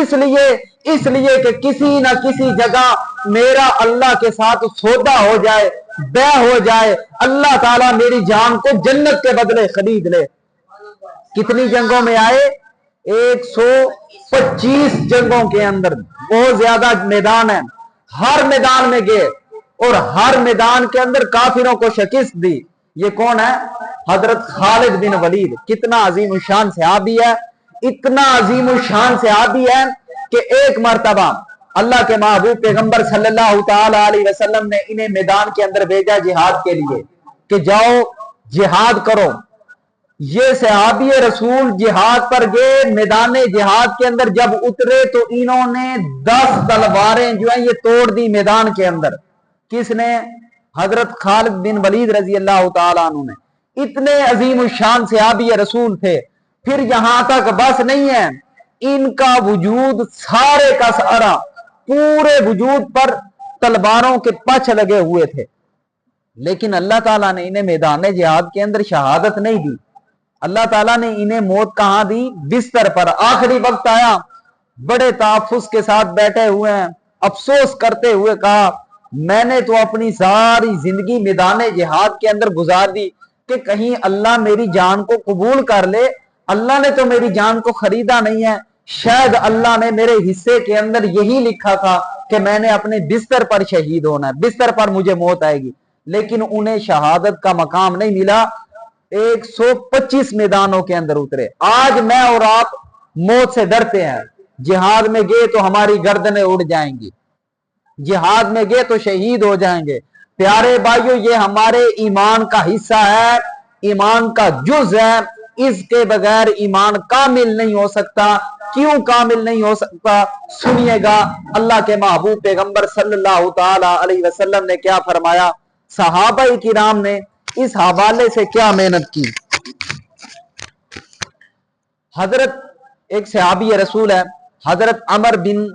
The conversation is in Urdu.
اس لیے کہ کسی نہ کسی جگہ میرا اللہ کے ساتھ سودا ہو جائے، بے ہو جائے، اللہ تعالیٰ میری جان کو جنت کے بدلے خرید لے۔ کتنی جنگوں میں آئے؟ 125 جنگوں کے اندر، بہت زیادہ میدان ہے، ہر میدان میں گئے اور ہر میدان کے اندر کافروں کو شکست دی۔ یہ کون ہے؟ حضرت خالد بن ولید۔ کتنا عظیم الشان صحابی ہے، اتنا عظیم الشان صحابی ہے کہ ایک مرتبہ اللہ کے محبوب پیغمبر صلی اللہ تعالی علیہ وسلم نے انہیں میدان کے اندر بھیجا جہاد کے لیے کہ جاؤ جہاد کرو۔ یہ صحابی رسول جہاد پر گئے، میدان جہاد کے اندر جب اترے تو انہوں نے 10 تلواریں جو ہیں یہ توڑ دی میدان کے اندر۔ کس نے؟ حضرت خالد بن ولید رضی اللہ تعالیٰ عنہ نے۔ اتنے عظیم الشان صحابی رسول تھے۔ پھر یہاں تک بس نہیں ہے، ان کا وجود سارے کا سارا، پورے وجود پر تلواروں کے پچھ لگے ہوئے تھے، لیکن اللہ تعالیٰ نے انہیں میدان جہاد کے اندر شہادت نہیں دی۔ اللہ تعالیٰ نے انہیں موت کہاں دی؟ بستر پر۔ آخری وقت آیا، بڑے تحفظ کے ساتھ بیٹھے ہوئے ہیں، افسوس کرتے ہوئے کہا میں نے تو اپنی ساری زندگی میدان جہاد کے اندر گزار دی کہ کہیں اللہ میری جان کو قبول کر لے۔ اللہ نے تو میری جان کو خریدا نہیں ہے، شاید اللہ نے میرے حصے کے اندر یہی لکھا تھا کہ میں نے اپنے بستر پر شہید ہونا ہے، بستر پر مجھے موت آئے گی، لیکن انہیں شہادت کا مقام نہیں ملا۔ 125 میدانوں کے اندر اترے۔ آج میں اور آپ موت سے ڈرتے ہیں، جہاد میں گئے تو ہماری گردنیں اڑ جائیں گی، جہاد میں گئے تو شہید ہو جائیں گے۔ پیارے بھائیو، یہ ہمارے ایمان کا حصہ ہے، ایمان کا جز ہے، اس کے بغیر ایمان کامل نہیں ہو سکتا۔ کیوں کامل نہیں ہو سکتا؟ سنیے گا، اللہ کے محبوب پیغمبر صلی اللہ تعالی علیہ وسلم نے کیا فرمایا، صحابہ کرام نے اس حوالے سے کیا محنت کی۔ حضرت ایک صحابی رسول ہے، حضرت عمر بن